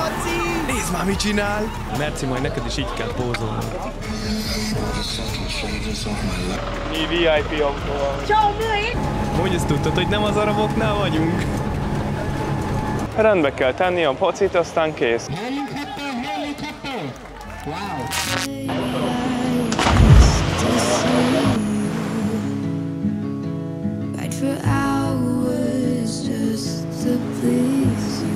Laci! Nézd már, mit csinál! Merci, majd neked is így kell pózolni. Mi VIP autóval. Hogy ezt tudtad, hogy nem az araboknál vagyunk? Rendbe kell tenni a pocit, aztán kész. Wow. Right for hours just to please you.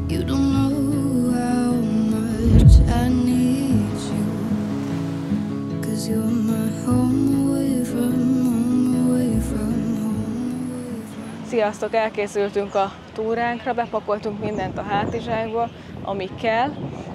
You don't know how much I need you. 'Cause you're my home away from home, away from home. Sziasztok! Elkészültünk a túránkra, bepakoltunk mindent a hátizsákba, ami kell.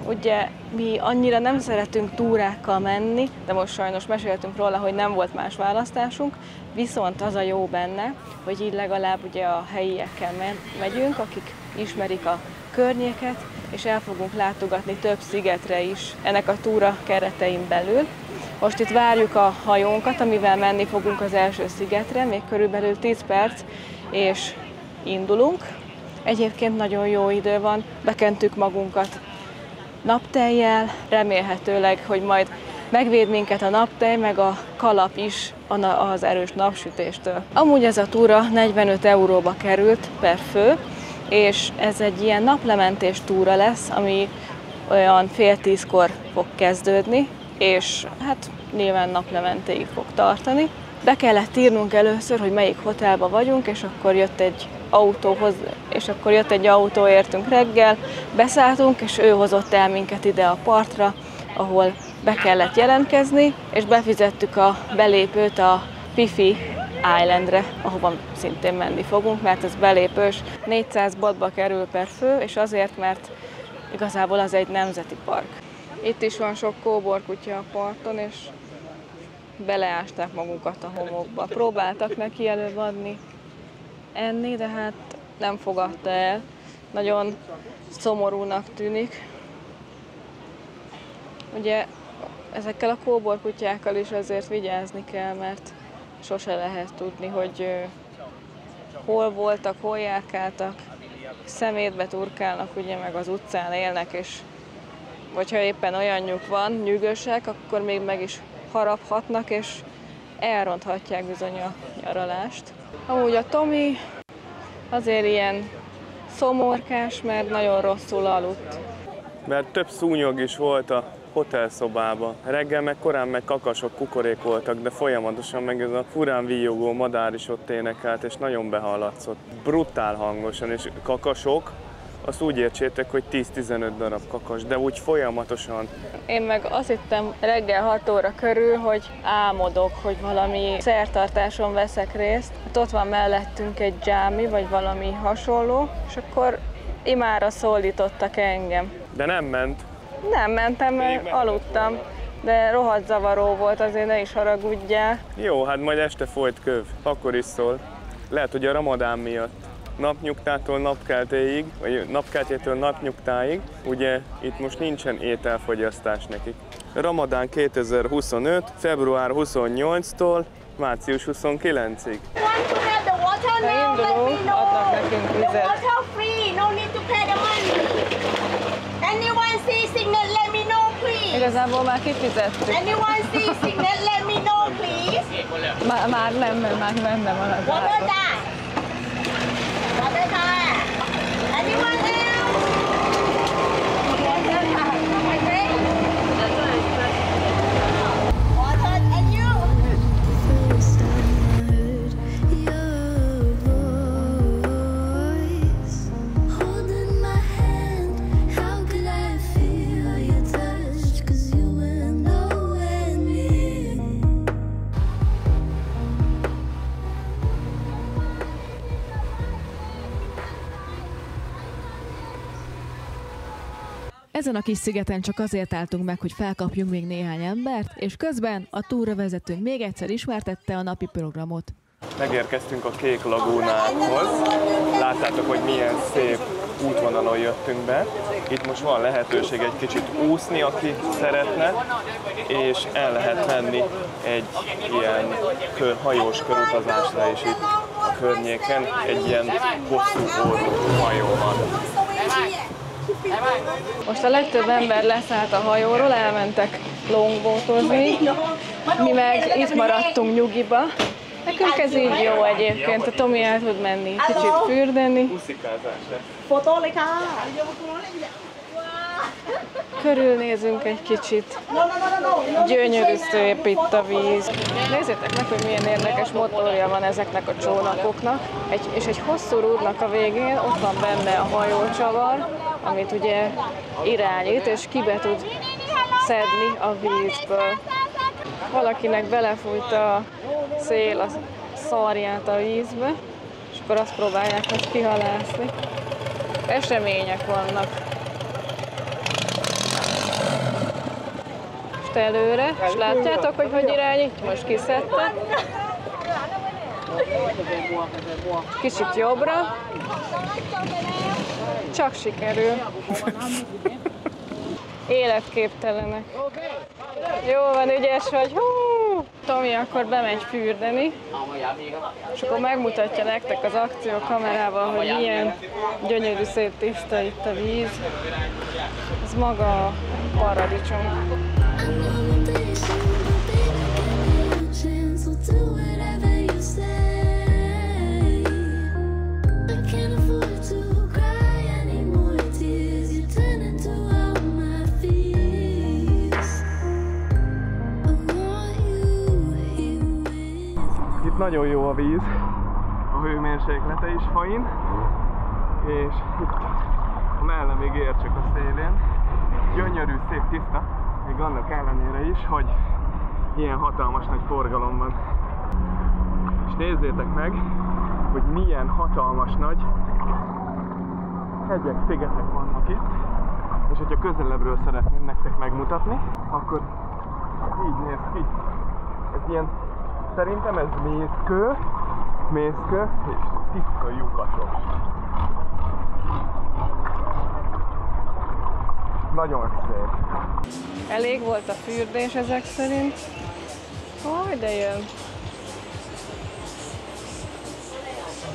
Ugye mi annyira nem szeretünk túrákkal menni, de most sajnos meséltünk róla, hogy nem volt más választásunk, viszont az a jó benne, hogy így legalább ugye a helyiekkel megyünk, akik ismerik a környéket, és el fogunk látogatni több szigetre is ennek a túra keretein belül. Most itt várjuk a hajónkat, amivel menni fogunk az első szigetre, még körülbelül 10 perc, és indulunk. Egyébként nagyon jó idő van, bekentük magunkat naptejjel, remélhetőleg, hogy majd megvéd minket a naptej, meg a kalap is az erős napsütéstől. Amúgy ez a túra 45 euróba került per fő, és ez egy ilyen naplementés túra lesz, ami olyan fél 10-kor fog kezdődni, és hát nyilván naplementéig fog tartani. Be kellett írnunk először, hogy melyik hotelban vagyunk, és akkor jött egy autó, értünk reggel, beszálltunk, és ő hozott el minket ide a partra, ahol be kellett jelentkezni, és befizettük a belépőt a Phi Islandre, ahova szintén menni fogunk, mert ez belépős, 400 bahtba kerül per fő, és azért, mert igazából az egy nemzeti park. Itt is van sok kóborkutya a parton, és beleásták magukat a homokba. Próbáltak neki előbb adni enni, de hát nem fogadta el. Nagyon szomorúnak tűnik. Ugye ezekkel a kóborkutyákkal is azért vigyázni kell, mert sose lehet tudni, hogy hol voltak, hol járkáltak, szemétbe turkálnak, ugye, meg az utcán élnek, és vagy ha éppen olyanjuk van, nyűgösek, akkor még meg is haraphatnak, és elronthatják bizony a nyaralást. Amúgy a Tomi azért ilyen szomorkás, mert nagyon rosszul aludt. Mert több szúnyog is volt a hotelszobában. Reggel meg korán meg kakasok, kukorékoltak, de folyamatosan meg ez a furán víjogó madár is ott énekelt, és nagyon behallatszott. Brutál hangosan, és kakasok, azt úgy értsétek, hogy 10-15 darab kakas, de úgy folyamatosan. Én meg azt hittem reggel 6 óra körül, hogy álmodok, hogy valami szertartáson veszek részt. Hát ott van mellettünk egy dzsámi, vagy valami hasonló, és akkor imára szólítottak engem. De nem ment? Nem mentem, mert aludtam, de rohadt zavaró volt, azért ne is haragudjál. Jó, hát majd este folyt köv, akkor is szól. Lehet, hogy a ramadán miatt. Napnyugtától napkeltéig, vagy napkeltétől napnyugtáig, ugye itt most nincsen ételfogyasztás nekik. Ramadán 2025, február 28-tól március 29-ig. Ha indulunk, adnak nekünk vizet. Igazából már kifizettük. Már nem, mert már benne van az ára. Ezen a kis szigeten csak azért álltunk meg, hogy felkapjunk még néhány embert, és közben a túravezetőnk még egyszer ismertette a napi programot. Megérkeztünk a Kék Lagúnához. Láttátok, hogy milyen szép útvonalon jöttünk be. Itt most van lehetőség egy kicsit úszni, aki szeretne, és el lehet menni egy ilyen hajós körutazásra is itt a környéken, egy ilyen hosszú orrú hajó van. Most a legtöbb ember leszállt a hajóról, elmentek longboatozni, mi meg itt maradtunk nyugiba. Nekünk ez így jó egyébként, a Tomi el tud menni kicsit fürdeni. Körülnézünk egy kicsit. Gyönyörű szép itt a víz. Nézzétek meg, hogy milyen érdekes motorja van ezeknek a csónakoknak. És egy hosszú rúdnak a végén ott van benne a hajócsavar, amit ugye irányít, és kibe tud szedni a vízből. Valakinek belefújt a szél a szarját a vízbe, és akkor azt próbálják most kihalászni. Események vannak. Most előre, és látjátok, hogy hogy irányít? Most kiszedte. Kicsit jobbra. Csak sikerül. Életképtelenek. Jó van, ügyes vagy. Hú! Tomi akkor bemegy fürdeni, és akkor megmutatja nektek az akciókamerával, hogy milyen gyönyörű szép tiszta itt a víz. Ez maga a paradicsom. Nagyon jó a víz, a hőmérséklete is fain, és itt a mellem még ér csak a szélén. Gyönyörű, szép, tiszta, még annak ellenére is, hogy ilyen hatalmas nagy forgalom van. És nézzétek meg, hogy milyen hatalmas nagy hegyek, szigetek vannak itt, és hogyha közelebbről szeretném nektek megmutatni, akkor így néz ki. Ez ilyen, szerintem ez mészkő és tiszta lyukasos. Nagyon szép. Elég volt a fürdés ezek szerint. Hogy de jön.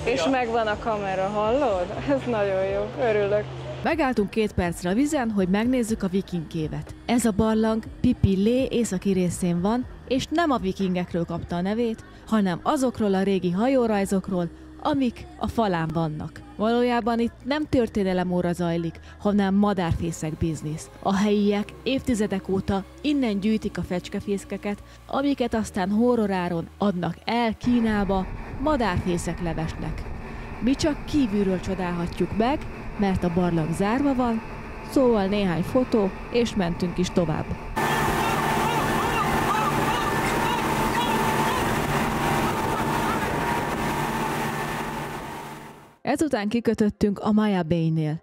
És megvan a kamera, hallod? Ez nagyon jó, örülök. Megálltunk 2 percre a vízen, hogy megnézzük a vikingkévet. Ez a barlang Pipi Lé északi részén van, és nem a vikingekről kapta a nevét, hanem azokról a régi hajórajzokról, amik a falán vannak. Valójában itt nem történelemóra zajlik, hanem madárfészek biznisz. A helyiek évtizedek óta innen gyűjtik a fecskefészkeket, amiket aztán horroráron adnak el Kínába madárfészek levesnek. Mi csak kívülről csodálhatjuk meg, mert a barlang zárva van, szóval néhány fotó, és mentünk is tovább. Ezután kikötöttünk a Maya Bay-nél,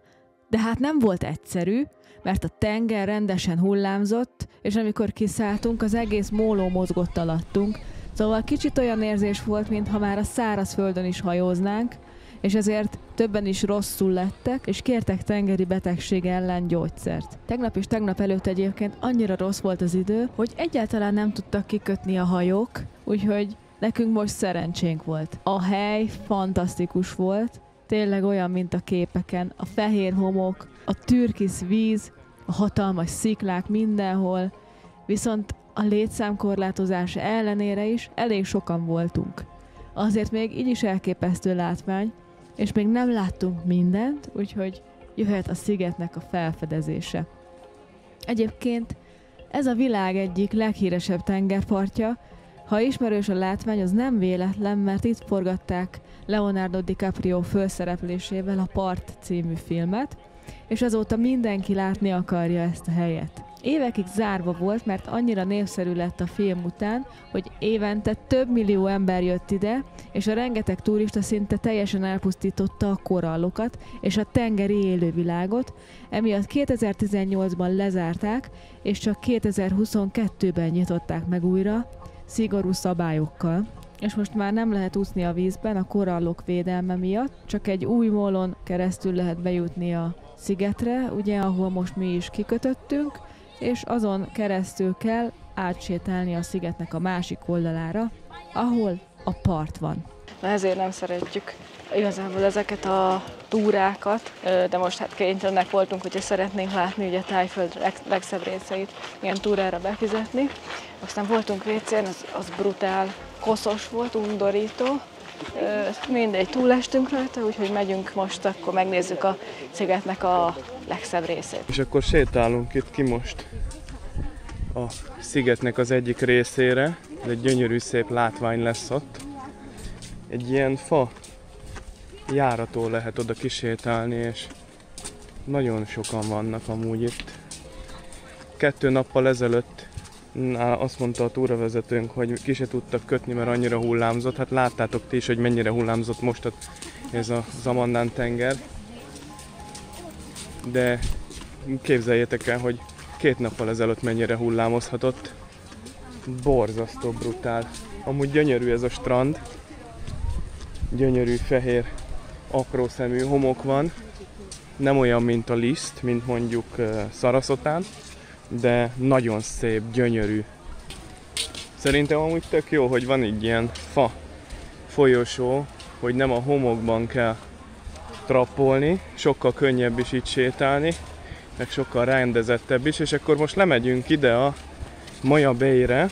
de hát nem volt egyszerű, mert a tenger rendesen hullámzott, és amikor kiszálltunk, az egész móló mozgott alattunk, szóval kicsit olyan érzés volt, mintha már a szárazföldön is hajóznánk, és ezért többen is rosszul lettek, és kértek tengeri betegség ellen gyógyszert. Tegnap és tegnap előtt egyébként annyira rossz volt az idő, hogy egyáltalán nem tudtak kikötni a hajók, úgyhogy nekünk most szerencsénk volt. A hely fantasztikus volt, tényleg olyan, mint a képeken, a fehér homok, a türkisz víz, a hatalmas sziklák mindenhol, viszont a létszámkorlátozás ellenére is elég sokan voltunk. Azért még így is elképesztő látvány, és még nem láttunk mindent, úgyhogy jöhet a szigetnek a felfedezése. Egyébként ez a világ egyik leghíresebb tengerpartja. Ha ismerős a látvány, az nem véletlen, mert itt forgatták Leonardo DiCaprio főszereplésével a Part című filmet, és azóta mindenki látni akarja ezt a helyet. Évekig zárva volt, mert annyira népszerű lett a film után, hogy évente több millió ember jött ide, és a rengeteg turista szinte teljesen elpusztította a korallokat és a tengeri élővilágot, emiatt 2018-ban lezárták, és csak 2022-ben nyitották meg újra, szigorú szabályokkal. És most már nem lehet úszni a vízben a korallok védelme miatt, csak egy új mólon keresztül lehet bejutni a szigetre, ugye, ahol most mi is kikötöttünk, és azon keresztül kell átsétálni a szigetnek a másik oldalára, ahol a part van. Na ezért nem szeretjük igazából ezeket a túrákat, de most hát kénytelenek voltunk, hogyha szeretnénk látni ugye Thaiföld legszebb részeit, ilyen túrára befizetni. Aztán voltunk Vécén, az brutál, koszos volt, undorító. Mindegy, túlestünk rajta, úgyhogy megyünk most, akkor megnézzük a szigetnek a legszebb részét. És akkor sétálunk itt ki most a szigetnek az egyik részére. Ez egy gyönyörű szép látvány lesz ott. Egy ilyen fa járatól lehet oda kisétálni, és nagyon sokan vannak amúgy itt. 2 nappal ezelőtt azt mondta a túravezetőnk, hogy ki se tudtak kötni, mert annyira hullámzott. Hát láttátok ti is, hogy mennyire hullámzott most ez a Zamandán tenger. De képzeljétek el, hogy 2 nappal ezelőtt mennyire hullámozhatott. Borzasztó brutál. Amúgy gyönyörű ez a strand. Gyönyörű, fehér, aprószemű homok van. Nem olyan, mint a Liszt, mint mondjuk Szaraszotán, de nagyon szép, gyönyörű. Szerintem amúgy tök jó, hogy van egy ilyen fa folyosó, hogy nem a homokban kell trappolni, sokkal könnyebb is itt sétálni, meg sokkal rendezettebb is, és akkor most lemegyünk ide a Maya Bay-re.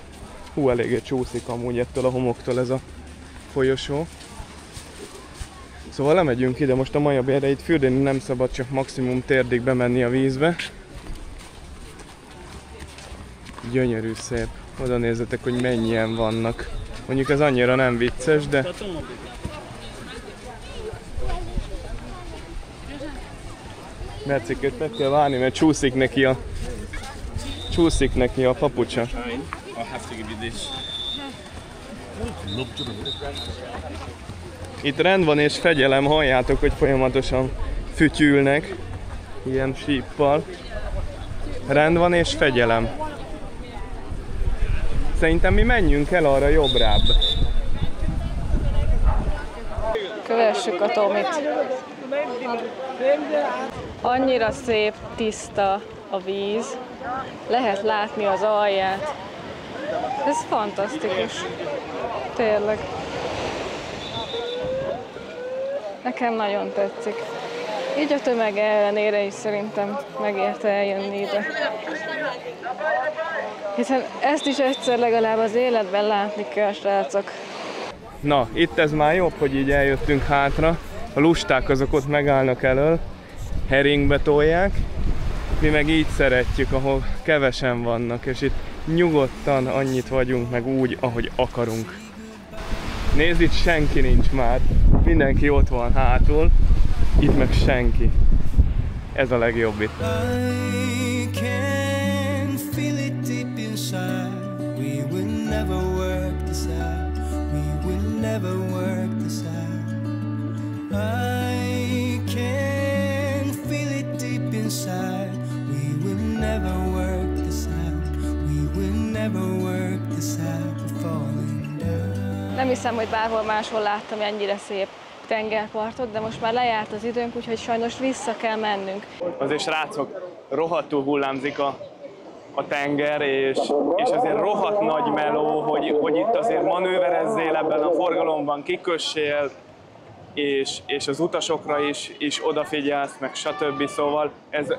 Hú, eléggé csúszik amúgy ettől a homoktól ez a folyosó. Szóval lemegyünk ide most a Maya Bay-re, itt fürdeni nem szabad, csak maximum térdig bemenni a vízbe. Gyönyörű szép. Oda nézzetek, hogy mennyien vannak. Mondjuk ez annyira nem vicces, de... Mercikét meg kell várni, mert csúszik neki a papucsa. Itt rend van és fegyelem, halljátok, hogy folyamatosan fütyülnek, ilyen síppal. Rend van és fegyelem. Szerintem mi menjünk el arra jobbrább. Kövessük a Tomit. Annyira szép, tiszta a víz. Lehet látni az alját. Ez fantasztikus. Tényleg. Nekem nagyon tetszik. Így a tömeg ellenére is szerintem megérte eljönni ide. Hiszen ezt is egyszer legalább az életben látni kell, srácok. Na, itt ez már jobb, hogy így eljöttünk hátra. A lusták azok ott megállnak elől, heringbe tolják. Mi meg így szeretjük, ahol kevesen vannak, és itt nyugodtan annyit vagyunk, meg úgy, ahogy akarunk. Nézd, itt senki nincs már. Mindenki ott van hátul, itt meg senki. Ez a legjobb itt. Nem hiszem, hogy bárhol máshol láttam ennyire szép tengerpartot, de most már lejárt az időnk, úgyhogy sajnos vissza kell mennünk. Azért srácok, rohadtul hullámzik a tenger, és azért rohadt nagy meló, hogy itt azért manőverezzél ebben a forgalomban, kikössél, és az utasokra is odafigyelsz, meg stb. Szóval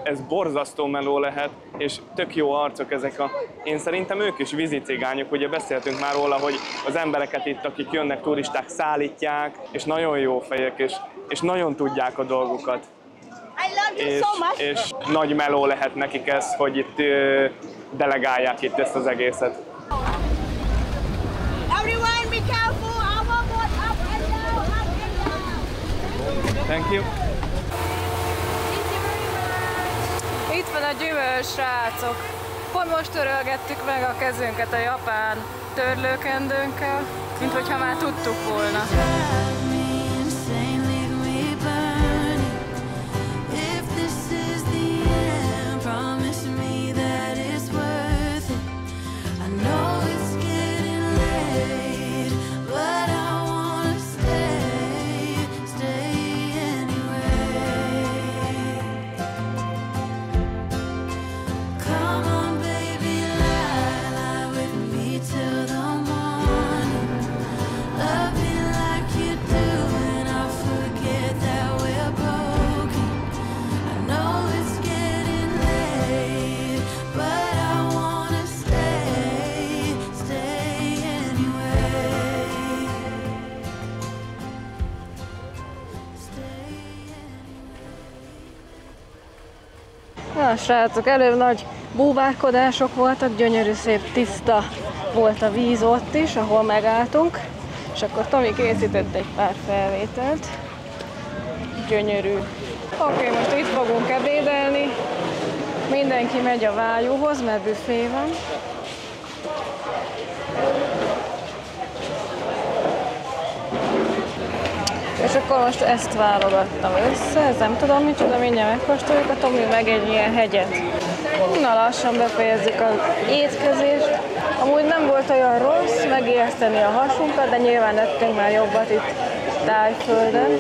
ez borzasztó meló lehet, és tök jó arcok ezek én szerintem ők is vízicigányok, ugye beszéltünk már róla, hogy az embereket itt, akik jönnek, turisták szállítják, és nagyon jó fejek, és nagyon tudják a dolgukat. És nagy meló lehet nekik ez, hogy itt delegálják itt ezt az egészet. Thank you. Itt van a gyümölcs, srácok. Pont most törölgettük meg a kezünket a japán törlőkendőnkkel, mint hogyha már tudtuk volna. Love Na srácok, előbb nagy búvárkodások voltak, gyönyörű szép tiszta volt a víz ott is, ahol megálltunk, és akkor Tomi készített egy pár felvételt. Gyönyörű. Oké, most itt fogunk ebédelni. Mindenki megy a vájúhoz, mert büfé van. És akkor most ezt válogattam össze, ez nem tudom micsoda, mindjárt megkóstoljuk, a Tomi meg egy ilyen hegyet. Na lassan befejezzük az étkezést. Amúgy nem volt olyan rossz megijeszteni a hasunkat, de nyilván ettünk már jobbat itt Tájföldön.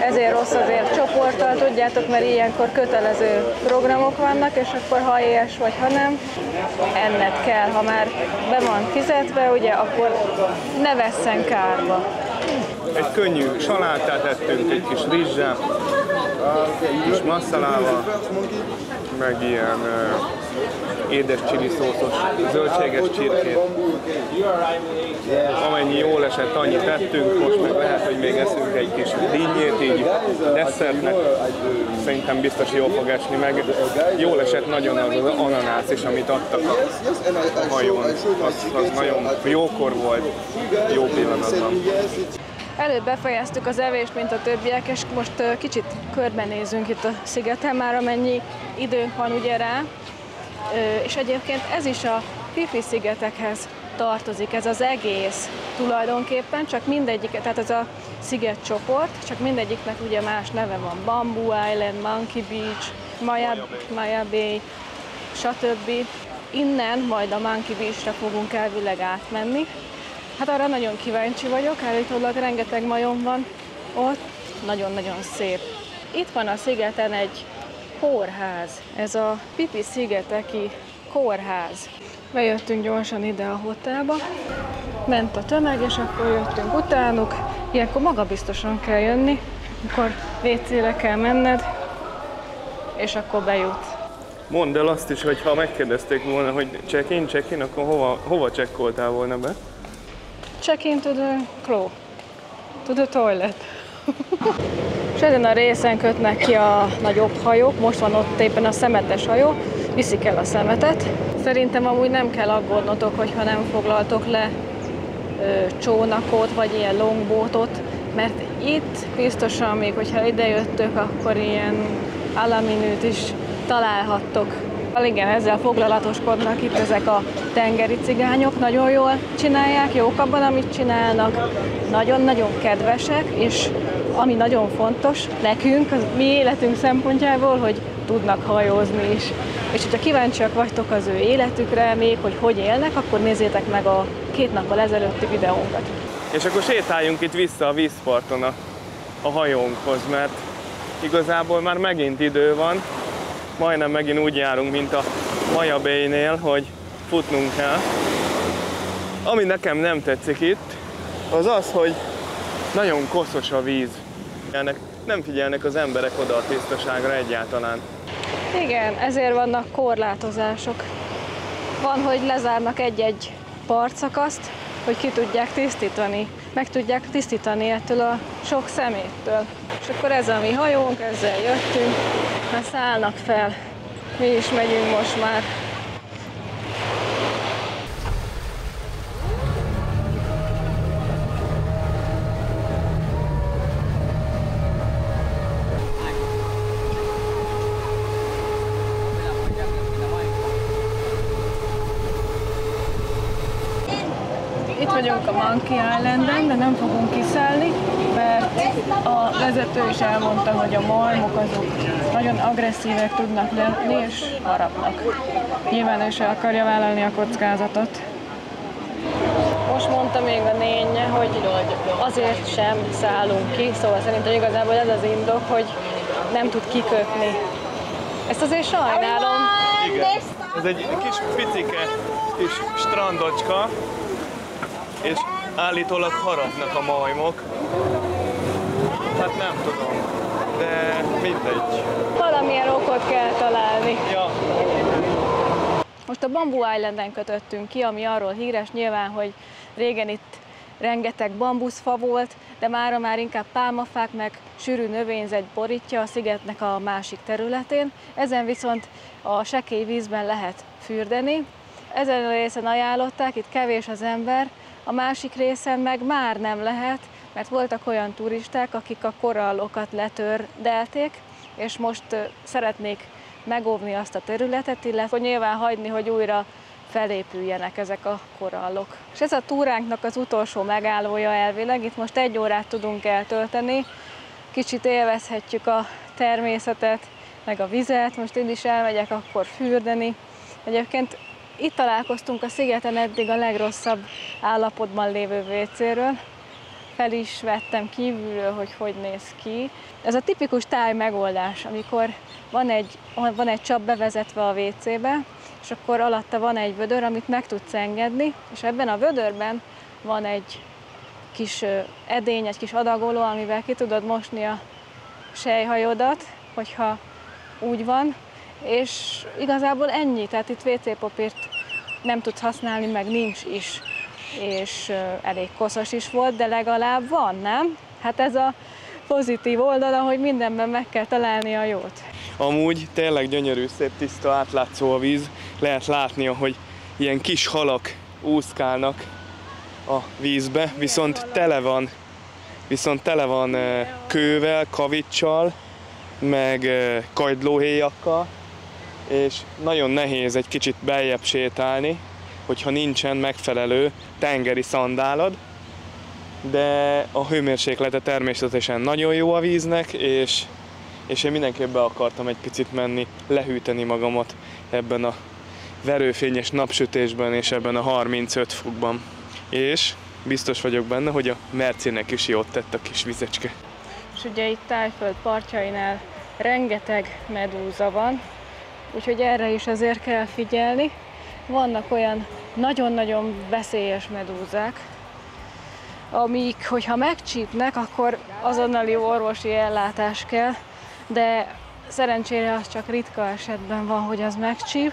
Ezért rossz azért csoporttal, tudjátok, mert ilyenkor kötelező programok vannak, és akkor ha éhes vagy, ha nem, enned kell. Ha már be van fizetve, ugye, akkor ne vesszen kárba. Egy könnyű salátát ettünk, egy kis rizssel, kis masszalával, meg ilyen édes csili szószos, zöldséges csirkét. Amennyi jól esett, annyit tettünk, most meg lehet, hogy még eszünk egy kis dinnyét így desszertnek. Szerintem biztos jól fog esni, meg jól esett nagyon az ananász is, amit adtak a hajón. Az nagyon jókor volt, jó pillanatban. Előbb befejeztük az evést, mint a többiek, és most kicsit körbenézünk itt a szigeten, már amennyi időnk van ugye rá. És egyébként ez is a Phi-Phi-szigetekhez tartozik, ez az egész tulajdonképpen, csak mindegyik, tehát ez a szigetcsoport, csak mindegyiknek ugye más neve van, Bamboo Island, Monkey Beach, Maya Bay, stb. Innen majd a Monkey Beachre fogunk elvileg átmenni. Hát arra nagyon kíváncsi vagyok, állítólag rengeteg majom van ott, nagyon-nagyon szép. Itt van a szigeten egy kórház, ez a Phi-Phi-szigeteki kórház. Bejöttünk gyorsan ide a hotelba, ment a tömeg, és akkor jöttünk utánuk. Ilyenkor magabiztosan kell jönni, akkor WC-re kell menned, és akkor bejut. Mondd el azt is, hogy ha megkérdezték volna, hogy check-in, akkor hova checkoltál volna be? Check-in to the claw, to the toilet. És ezen a részen kötnek ki a nagyobb hajók, most van ott éppen a szemetes hajó, viszik el a szemetet. Szerintem amúgy nem kell aggódnotok, hogyha nem foglaltok le csónakot, vagy ilyen longboatot, mert itt biztosan még, hogyha idejöttök, akkor ilyen alaminőt is találhattok. Igen, ezzel foglalatoskodnak itt ezek a tengeri cigányok, nagyon jól csinálják, jók abban, amit csinálnak, nagyon-nagyon kedvesek, és ami nagyon fontos nekünk, az mi életünk szempontjából, hogy tudnak hajózni is. És hogyha kíváncsiak vagytok az ő életükre, még hogy élnek, akkor nézzétek meg a 2 nappal ezelőtti videónkat. És akkor sétáljunk itt vissza a vízparton a hajónkhoz, mert igazából már megint idő van, majdnem megint úgy járunk, mint a Maya Bay-nél, hogy futnunk kell. Ami nekem nem tetszik itt, az az, hogy nagyon koszos a víz. Nem figyelnek az emberek oda a tisztaságra egyáltalán. Igen, ezért vannak korlátozások. Van, hogy lezárnak egy-egy partszakaszt, hogy ki tudják tisztítani, meg tudják tisztítani ettől a sok szeméttől. És akkor ez a mi hajónk, ezzel jöttünk, már szállnak fel. Mi is megyünk most már. Itt vagyunk a Monkey Islanden, de nem fogunk kiszállni, mert a vezető is elmondta, hogy a majmok azok nagyon agresszívek tudnak lenni és harapnak. Nyilván ő se akarja vállalni a kockázatot. Most mondta még a nénye, hogy azért sem szállunk ki, szóval szerintem igazából ez az indok, hogy nem tud kikötni. Ezt azért sajnálom. Igen. Ez egy kis picike kis strandocska, és állítólag harapnak a majmok. Hát nem tudom, de mindegy. Valamilyen okot kell találni. Ja. Most a Bamboo Islanden kötöttünk ki, ami arról híres nyilván, hogy régen itt rengeteg bambuszfa volt, de mára már inkább pálmafák meg sűrű növényzet borítja a szigetnek a másik területén. Ezen viszont a sekély vízben lehet fürdeni. Ezen a részen ajánlották, itt kevés az ember, a másik részen meg már nem lehet, mert voltak olyan turisták, akik a korallokat letördelték, és most szeretnék megóvni azt a területet, illetve nyilván hagyni, hogy újra felépüljenek ezek a korallok. És ez a túránknak az utolsó megállója elvileg, itt most 1 órát tudunk eltölteni, kicsit élvezhetjük a természetet, meg a vizet, most én is elmegyek akkor fürdeni. Egyébként itt találkoztunk a szigeten eddig a legrosszabb állapotban lévő WC-ről. Fel is vettem kívülről, hogy néz ki. Ez a tipikus táj megoldás, amikor van egy csap bevezetve a WC-be, és akkor alatta van egy vödör, amit meg tudsz engedni, és ebben a vödörben van egy kis edény, egy kis adagoló, amivel ki tudod mosni a selyhajodat, hogyha úgy van, és igazából ennyi, tehát itt WC papírt nem tudsz használni, meg nincs is, és elég koszos is volt, de legalább van, nem? Hát ez a pozitív oldala, hogy mindenben meg kell találni a jót. Amúgy tényleg gyönyörű, szép, tiszta, átlátszó a víz. Lehet látni, hogy ilyen kis halak úszkálnak a vízbe, viszont tele van kővel, kavicsal, meg kagylóhéjakkal, és nagyon nehéz egy kicsit beljebb sétálni, hogyha nincsen megfelelő tengeri szandálod, de a hőmérséklete természetesen nagyon jó a víznek, és én mindenképp be akartam egy picit menni, lehűteni magamat ebben a verőfényes napsütésben és ebben a 35 fokban. És biztos vagyok benne, hogy a Mercinek is jót tett a kis vizecske. És ugye itt Tájföld partjainál rengeteg medúza van, úgyhogy erre is azért kell figyelni. Vannak olyan nagyon-nagyon veszélyes medúzák, amik, hogyha megcsípnek, akkor azonnali orvosi ellátás kell, de szerencsére az csak ritka esetben van, hogy az megcsíp.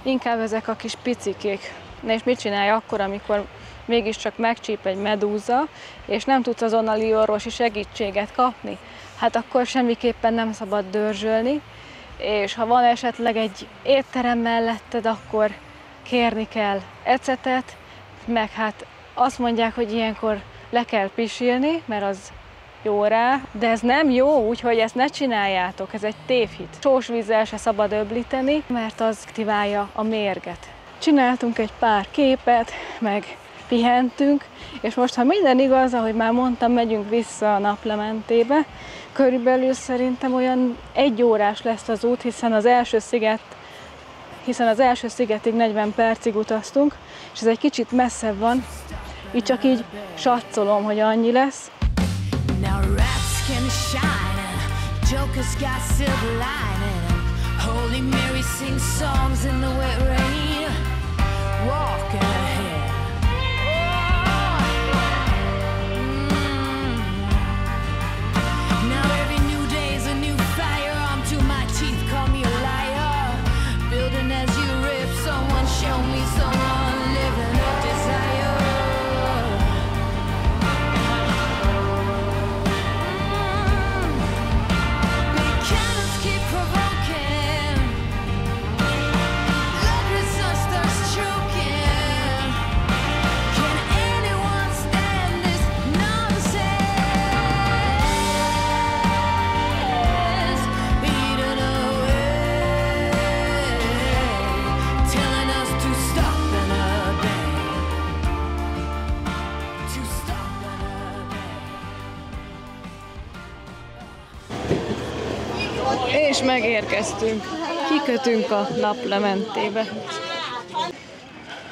Inkább ezek a kis picikék. És mit csinálj akkor, amikor mégiscsak megcsíp egy medúza, és nem tudsz azonnali orvosi segítséget kapni? Hát akkor semmiképpen nem szabad dörzsölni, és ha van esetleg egy étterem melletted, akkor kérni kell ecetet, meg hát azt mondják, hogy ilyenkor le kell pisilni, mert az jó rá, de ez nem jó, úgyhogy ezt ne csináljátok, ez egy tévhit. Sós vízzel se szabad öblíteni, mert az aktiválja a mérget. Csináltunk egy pár képet, meg pihentünk, és most, ha minden igaz, ahogy már mondtam, megyünk vissza a Naplementébe. Körülbelül szerintem olyan 1 órás lesz az út, hiszen az első szigetig 40 percig utaztunk, és ez egy kicsit messzebb van, így csak így satszolom, hogy annyi lesz. Now rats can shine, jokers got silver lining, Holy Mary sings songs in the wet rain, walking ahead. Now every new day is a new firearm to my teeth, call me a liar, building as you rip, someone show me someone living a desire. És megérkeztünk. Kikötünk a Naplementébe.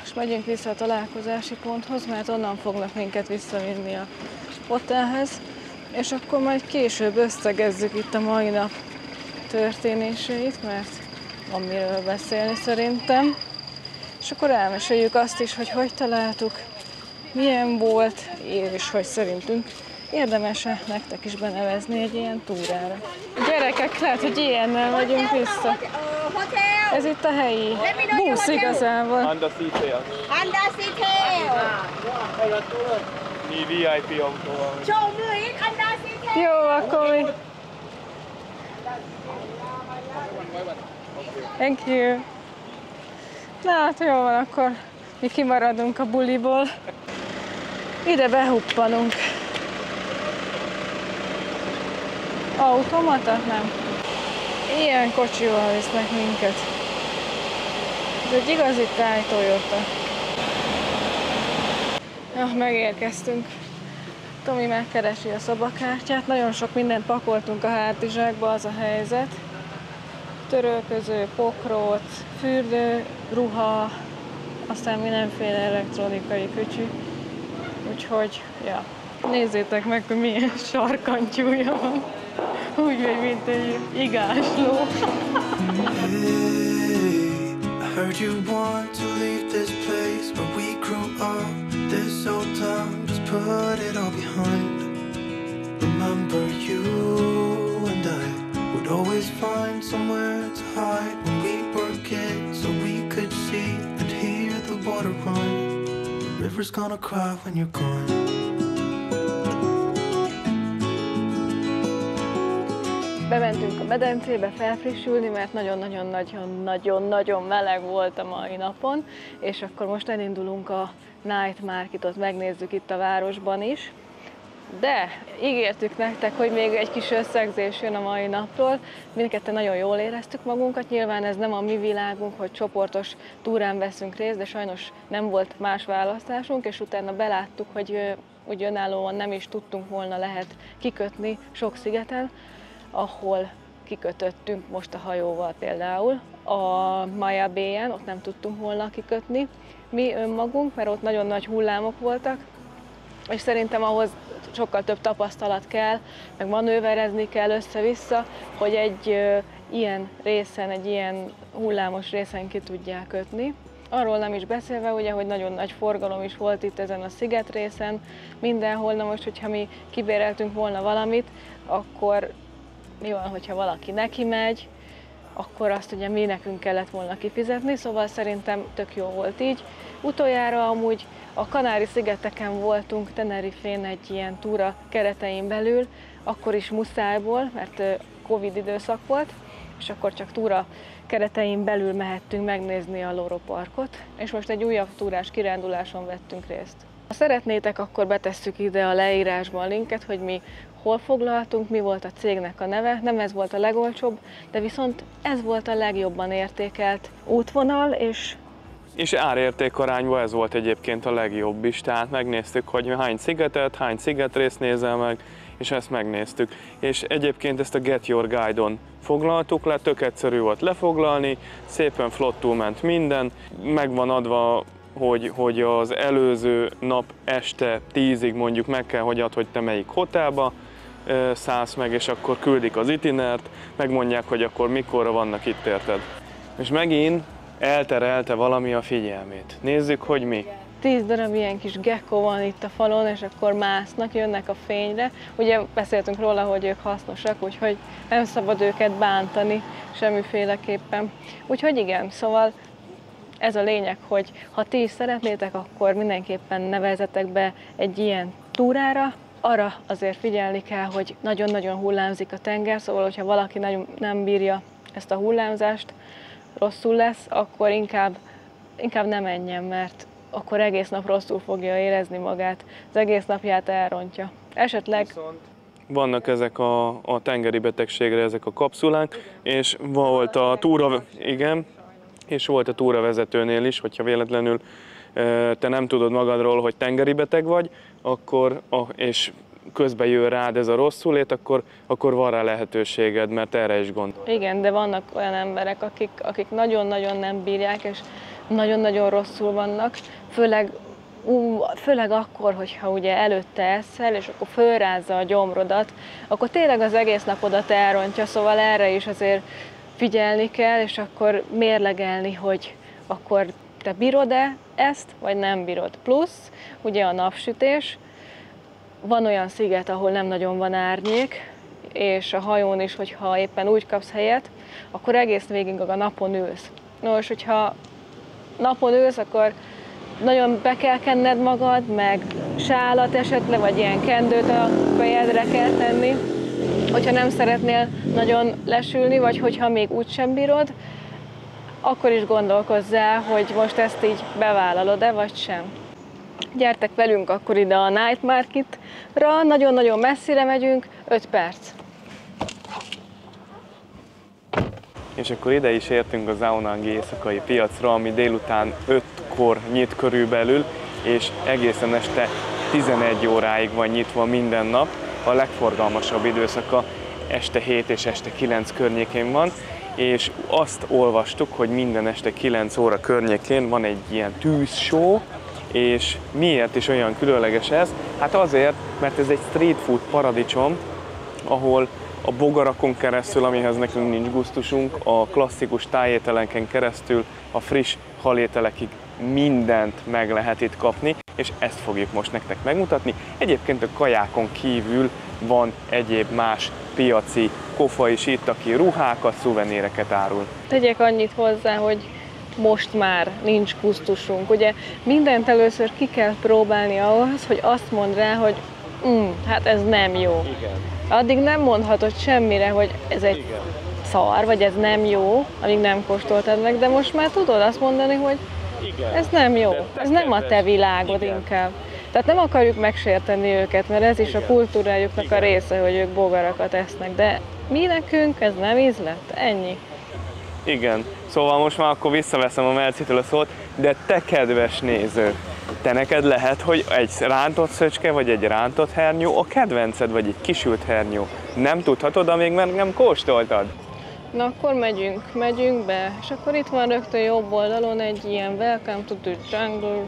És megyünk vissza a találkozási ponthoz, mert onnan fognak minket visszavinni a hotelhez. És akkor majd később összegezzük itt a mai nap történéseit, mert van miről beszélni szerintem. És akkor elmeséljük azt is, hogy találtuk, milyen volt, és hogy szerintünk érdemes-e nektek is benevezni egy ilyen túrára. Gyerekek, lehet, hogy ilyennel megyünk vissza. Hotel! Ez itt a helyi busz igazából. Honda Seatail. Honda Seatail. Mi VIP autóval. Show me it, Honda Seatail. Jó, akkor mi... Thank you. Na hát jó van, akkor mi kimaradunk a buliból. Ide behuppanunk. Automata? Nem. Ilyen kocsival visznek minket. Ez egy igazi Thai Toyota. Ja, megérkeztünk. Tomi megkeresi a szobakártyát. Nagyon sok mindent pakoltunk a hátizsákba, az a helyzet. Törölköző, pokróc, fürdő, ruha, aztán mindenféle elektronikai kütyű. Úgyhogy, ja, nézzétek meg, hogy milyen sarkantyúja van. Úgy vagy, mint egy igásló. I heard you want to leave this place where we grew up. This old town, just put it all behind. Remember you and I would always find somewhere to hide when we were kids, so we could see and hear the water run. The river's gonna cry when you're gone. Bementünk a medencébe felfrissülni, mert nagyon-nagyon meleg volt a mai napon, és akkor most elindulunk a Night Marketot, megnézzük itt a városban is. De ígértük nektek, hogy még egy kis összegzés jön a mai napról. Mindketten nagyon jól éreztük magunkat, nyilván ez nem a mi világunk, hogy csoportos túrán veszünk részt, de sajnos nem volt más választásunk, és utána beláttuk, hogy úgy önállóan nem is tudtunk volna lehet kikötni sok szigeten, ahol kikötöttünk most a hajóval például. A Maya Bay-en ott nem tudtunk volna kikötni mi önmagunk, mert ott nagyon nagy hullámok voltak, és szerintem ahhoz sokkal több tapasztalat kell, meg manőverezni kell össze-vissza, hogy egy ilyen részen, egy ilyen hullámos részen ki tudják kötni. Arról nem is beszélve, ugye, hogy nagyon nagy forgalom is volt itt ezen a szigetrészen, mindenhol. Na most, hogyha mi kibéreltünk volna valamit, akkor mi van, hogyha valaki neki megy, akkor azt ugye mi nekünk kellett volna kifizetni, szóval szerintem tök jó volt így. Utoljára amúgy a Kanári-szigeteken voltunk, Tenerife-n egy ilyen túra keretein belül, akkor is muszájból, mert Covid időszak volt, és akkor csak túra keretein belül mehettünk megnézni a Loro Parkot, és most egy újabb túrás kiránduláson vettünk részt. Ha szeretnétek, akkor betesszük ide a leírásban a linket, hogy mi hol foglaltunk, mi volt a cégnek a neve. Nem ez volt a legolcsóbb, de viszont ez volt a legjobban értékelt útvonal, és árértékarányban ez volt egyébként a legjobb is, tehát megnéztük, hogy hány szigetet, hány szigetrészt nézel meg, és ezt megnéztük. És egyébként ezt a Get Your Guide-on foglaltuk le, tök egyszerű volt lefoglalni, szépen flottul ment minden, meg van adva, hogy az előző nap este 10-ig mondjuk meg kell, hogy add, hogy te melyik hotelba szállsz meg, és akkor küldik az itinert, megmondják, hogy akkor mikorra vannak itt, érted. És megint elterelte valami a figyelmét. Nézzük, hogy mi. 10 darab ilyen kis gecko van itt a falon, és akkor másznak, jönnek a fényre. Ugye beszéltünk róla, hogy ők hasznosak, úgyhogy nem szabad őket bántani semmiféleképpen. Úgyhogy igen, szóval ez a lényeg, hogy ha ti is szeretnétek, akkor mindenképpen nevezzetek be egy ilyen túrára. Arra azért figyelni kell, hogy nagyon-nagyon hullámzik a tenger, szóval hogyha valaki nagyon nem bírja ezt a hullámzást, rosszul lesz, akkor inkább ne menjen, mert akkor egész nap rosszul fogja érezni magát, az egész napját elrontja. Esetleg... Vannak ezek a tengeri betegségre ezek a kapszulák, és volt a túravezetőnél is, hogyha véletlenül te nem tudod magadról, hogy tengeri beteg vagy, akkor, és közben jön rád ez a rosszulét, akkor van rá lehetőséged, mert erre is gondol. Igen, de vannak olyan emberek, akik nagyon-nagyon nem bírják, és nagyon-nagyon rosszul vannak, főleg akkor, hogyha ugye előtte eszel, és akkor fölrázza a gyomrodat, akkor tényleg az egész napodat elrontja, szóval erre is azért figyelni kell, és akkor mérlegelni, hogy akkor te bírod-e ezt, vagy nem bírod. Plusz, ugye a napsütés, van olyan sziget, ahol nem nagyon van árnyék, és a hajón is, hogyha éppen úgy kapsz helyet, akkor egész végig a napon ülsz. Nos, hogyha napon ülsz, akkor nagyon be kell kenned magad, meg sálat esetleg, vagy ilyen kendőt a fejedre kell tenni. Hogyha nem szeretnél nagyon lesülni, vagy hogyha még úgysem bírod, akkor is gondolkozz el, hogy most ezt így bevállalod-e, vagy sem. Gyertek velünk akkor ide a Night Market-ra, nagyon-nagyon messzire megyünk, 5 perc. És akkor ide is értünk az Aonangi éjszakai piacra, ami délután 5-kor nyit körülbelül, és egészen este 11 óráig van nyitva minden nap. A legforgalmasabb időszaka este 7 és este 9 környékén van, és azt olvastuk, hogy minden este 9 óra környékén van egy ilyen tűzshow, és miért is olyan különleges ez? Hát azért, mert ez egy street food paradicsom, ahol a bogarakon keresztül, amihez nekünk nincs gusztusunk, a klasszikus tájételenken keresztül a friss halételekig mindent meg lehet itt kapni, és ezt fogjuk most nektek megmutatni. Egyébként a kajákon kívül van egyéb más piaci kofa is itt, aki ruhákat, szuvenéreket árul. Tegyek annyit hozzá, hogy most már nincs gusztusunk. Ugye mindent először ki kell próbálni ahhoz, hogy azt mondd rá, hogy hát ez nem jó. Igen. Addig nem mondhatod semmire, hogy ez egy szar, vagy ez nem jó, amíg nem kóstoltad meg, de most már tudod azt mondani, hogy ez nem jó, ez nem a te világod inkább. Tehát nem akarjuk megsérteni őket, mert ez is a kultúrájuknak a része, hogy ők bogarakat esznek, de mi nekünk ez nem ízlett, ennyi. Igen, szóval most már akkor visszaveszem a Mercitől a szót, de te kedves néző, te neked lehet, hogy egy rántott szöcske vagy egy rántott hernyó a kedvenced, vagy egy kisült hernyó. Nem tudhatod, amíg mert nem kóstoltad. Na akkor megyünk be, és akkor itt van rögtön jobb oldalon egy ilyen Welcome to the Jungle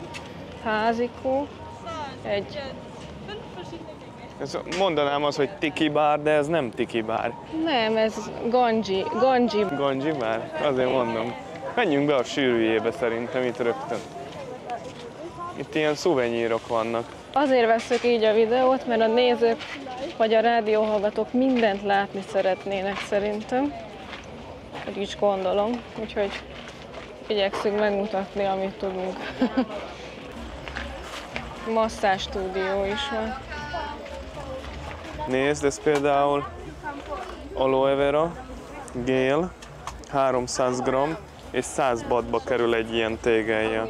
házikó. Mondanám az, hogy tiki bár, de ez nem tiki bár. Nem, ez ganji. Ganji bár? Azért mondom. Menjünk be a sűrűjébe szerintem itt rögtön. Itt ilyen szuvenyírok vannak. Azért vesszük így a videót, mert a nézők vagy a rádióhallgatók mindent látni szeretnének szerintem. Úgy is gondolom, úgyhogy igyekszünk megmutatni, amit tudunk. Masszázs stúdió is van. Nézd, ez például aloe vera, gél, 300 g és 100 bahtba kerül egy ilyen tégelje.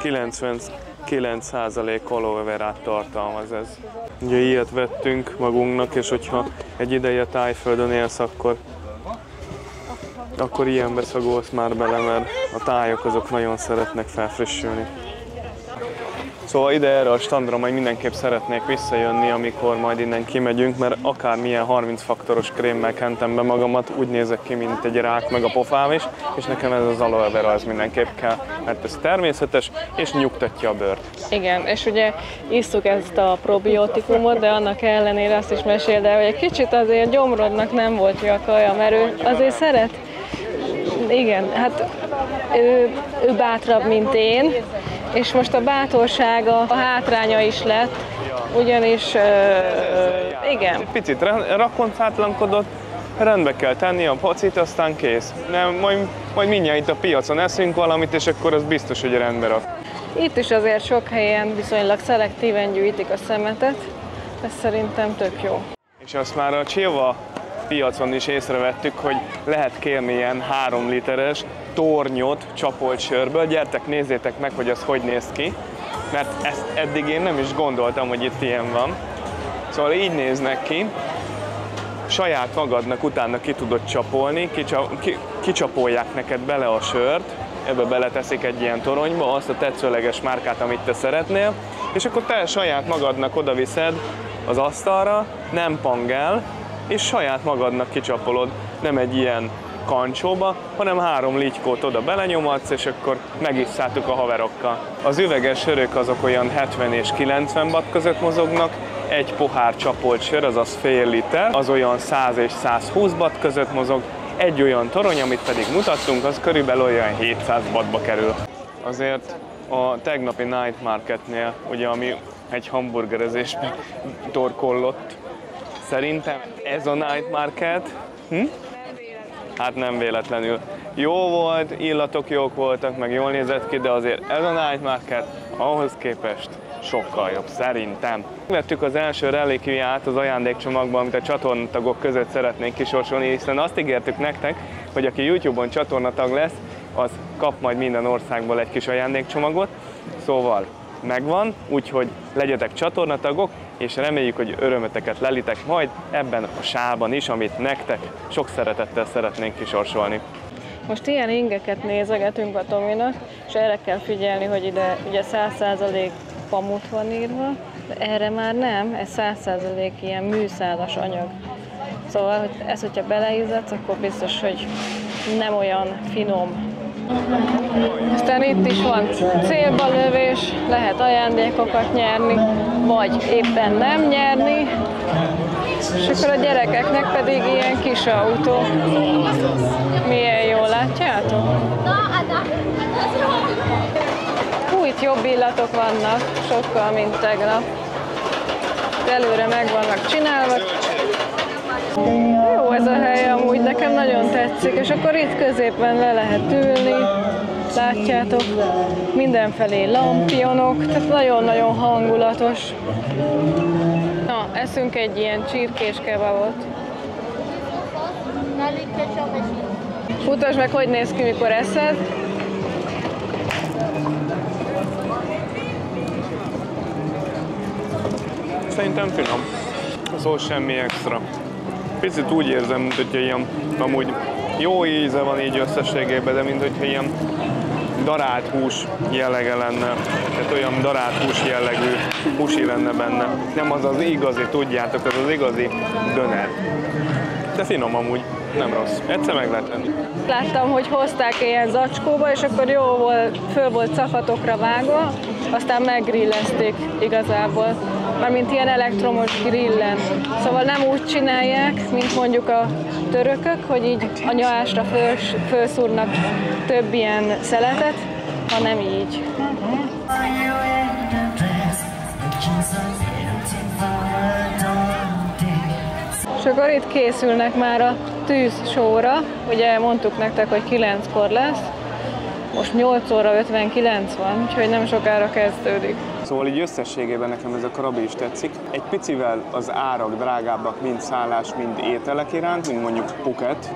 99% aloe verát tartalmaz ez. Ugye ilyet vettünk magunknak, és hogyha egy ideje Tájföldön élsz, akkor ilyenbe szagolsz már bele, mert a tájok azok nagyon szeretnek felfrissülni. Szóval ide erre a standra majd mindenképp szeretnék visszajönni, amikor majd innen kimegyünk, mert akármilyen 30 faktoros krémmel kentem be magamat, úgy nézek ki, mint egy rák meg a pofám is, és nekem ez az aloe vera az mindenképp kell, mert ez természetes és nyugtatja a bőrt. Igen, és ugye isszuk ezt a probiotikumot, de annak ellenére azt is meséld el, hogy egy kicsit azért gyomrodnak nem volt jó a kaja, mert ő azért szeret. Igen, hát ő bátrabb, mint én, és most a bátorsága a hátránya is lett, ugyanis igen. Picit rakoncátlankodott, rendbe kell tenni a pacit, aztán kész. Nem, majd mindjárt itt a piacon eszünk valamit, és akkor az biztos, hogy rendbe rak. Itt is azért sok helyen viszonylag szelektíven gyűjtik a szemetet, ez szerintem tök jó. És azt már a Chilva piacon is észrevettük, hogy lehet kérni ilyen 3 literes tornyot csapolt sörből. Gyertek, nézzétek meg, hogy az hogy néz ki, mert ezt eddig én nem is gondoltam, hogy itt ilyen van. Szóval így néznek ki, saját magadnak utána ki tudod csapolni, kicsapolják neked bele a sört, ebbe beleteszik egy ilyen toronyba azt a tetszőleges márkát, amit te szeretnél, és akkor te saját magadnak odaviszed az asztalra, nem pangel, és saját magadnak kicsapolod, nem egy ilyen kancsóba, hanem 3 litykót oda belenyomadsz, és akkor megisszátok a haverokkal. Az üveges sörök azok olyan 70 és 90 baht között mozognak, egy pohár csapolt sör, azaz fél liter, az olyan 100 és 120 baht között mozog, egy olyan torony, amit pedig mutattunk, az körülbelül olyan 700 bahtba kerül. Azért a tegnapi Night Marketnél, ugye, ami egy hamburgerezésbe torkollott, Szerintem ez a night market, hát nem véletlenül. Jó volt, illatok jók voltak, meg jól nézett ki, de azért ez a night market ahhoz képest sokkal jobb, szerintem. Vettük az első relikviát az ajándékcsomagban, amit a csatornatagok között szeretnénk kisorsolni, hiszen azt ígértük nektek, hogy aki YouTube-on csatornatag lesz, az kap majd minden országból egy kis ajándékcsomagot. Szóval megvan, úgyhogy legyetek csatornatagok, és reméljük, hogy örömeteket lelitek majd ebben a sában is, amit nektek sok szeretettel szeretnénk kisorsolni. Most ilyen ingeket nézegetünk a Tominak, és erre kell figyelni, hogy ide ugye 100% pamut van írva, de erre már nem, ez 100% ilyen műszálas anyag. Szóval, hogy ezt, hogyha beleízadsz, akkor biztos, hogy nem olyan finom. Aztán itt is van célba lövés, lehet ajándékokat nyerni, vagy éppen nem nyerni, és akkor a gyerekeknek pedig ilyen kis autó. Milyen jól látjátok? Hú, itt jobb illatok vannak, sokkal, mint tegnap. Előre meg vannak csinálva. Jó ez a hely amúgy, nekem nagyon tetszik, és akkor itt középen le lehet ülni, látjátok, mindenfelé lampionok, tehát nagyon-nagyon hangulatos. Na, eszünk egy ilyen csirkés kebabot. Mutasd meg, hogy néz ki, mikor eszed. Szerintem finom, szóval semmi extra. Picit úgy érzem, mint hogyha ilyen amúgy jó íze van így összességében, de mint hogyha ilyen darált hús jellege lenne, tehát olyan darált hús jellegű húsi lenne benne. Nem az az igazi, tudjátok, az az igazi döner. De finom amúgy, nem rossz. Egyszer meg lehet tenni. Láttam, hogy hozták ilyen zacskóba, és akkor jó volt, föl volt cafatokra vágva, aztán meggrillezték igazából. Mármint ilyen elektromos grillen. Szóval nem úgy csinálják, mint mondjuk a törökök, hogy így a nyalásra felszúrnak több ilyen szeletet, hanem így. És akkor itt készülnek már a tűzsóra. Ugye mondtuk nektek, hogy 9-kor lesz. Most 8 óra 59 van, úgyhogy nem sokára kezdődik. Szóval így összességében nekem ez a karabi is tetszik. Egy picivel az árak drágábbak, mind szállás, mind ételek iránt, mint mondjuk Phuket,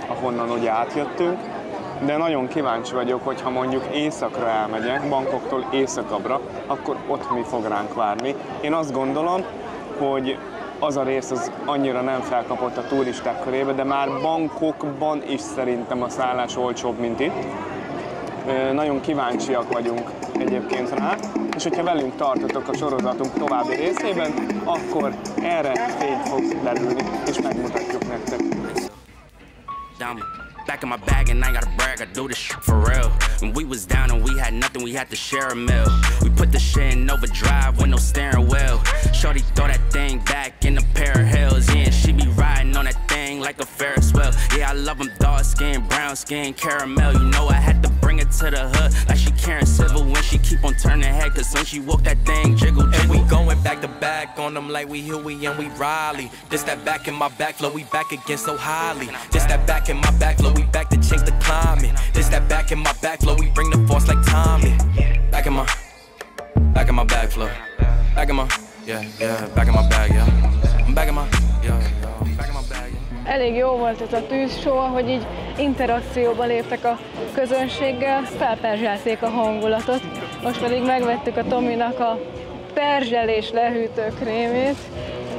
ahonnan ugye átjöttünk. De nagyon kíváncsi vagyok, hogy ha mondjuk északra elmegyek, Bangkoktól északabbra, akkor ott mi fog ránk várni. Én azt gondolom, hogy az a rész az annyira nem felkapott a turisták körébe, de már Bangkokban is szerintem a szállás olcsóbb, mint itt. Nagyon kíváncsiak vagyunk egyébként rá, és hogyha velünk tartotok a sorozatunk további részében, akkor erre fény fog derülni, és megmutatjuk nektek. Back in my bag and I gotta brag, I do this shit for real. When we was down and we had nothing, we had to share a meal. We put the shit in overdrive with no steering wheel. Shorty throw that thing back in a pair of heels. Yeah, and she be riding on that thing like a Ferris wheel. Yeah, I love them dark skin, brown skin, caramel. You know I had to bring it to the hood like she Karen Civil when she keep on turning head. Cause when she walk that thing jiggle, jiggle. And we going back to back on them like we Huey and we Riley. This that back in my back flow, we back again so highly. This that back in my back flow, we back to change the climate. This that back in my back flow, we bring the force like Tommy. Back in my back flow. Back in my, back in my bag, yeah. I'm back in my, back in my bag, yeah. Elég jó volt ez a tűzsó, hogy így interakcióba léptek a közönséggel, felperzselték a hangulatot. Most pedig megvettük a Tominak a perzselés lehűtő krémét.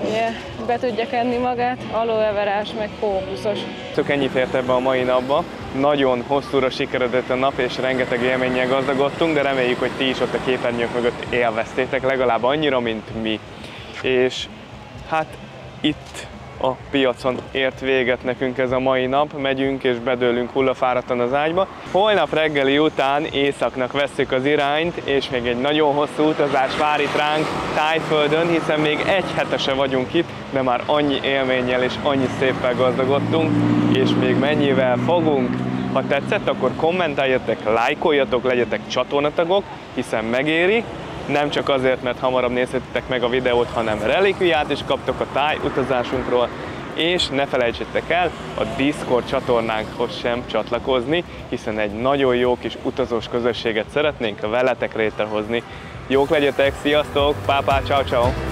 Ugye, be tudja kenni magát, aloe verás meg kókuszos. Csak ennyi fért ebbe a mai napba. Nagyon hosszúra sikeredett a nap, és rengeteg élménnyel gazdagodtunk, de reméljük, hogy ti is ott a képernyők mögött élveztétek, legalább annyira, mint mi. És hát itt a piacon ért véget nekünk ez a mai nap, megyünk és bedőlünk hullafáradtan az ágyba. Holnap reggeli után északnak vesszük az irányt, és még egy nagyon hosszú utazás vár itt ránk Tájföldön, hiszen még egy hetese vagyunk itt, de már annyi élménnyel és annyi széppel gazdagodtunk, és még mennyivel fogunk. Ha tetszett, akkor kommentáljatok, lájkoljatok, legyetek csatornatagok, hiszen megéri, Nem csak azért, mert hamarabb nézhetitek meg a videót, hanem relikviát is kaptok a táj utazásunkról, és ne felejtsétek el a Discord csatornánkhoz sem csatlakozni, hiszen egy nagyon jó kis utazós közösséget szeretnénk veletek létrehozni. Jók legyetek, sziasztok, pápá, ciao ciao.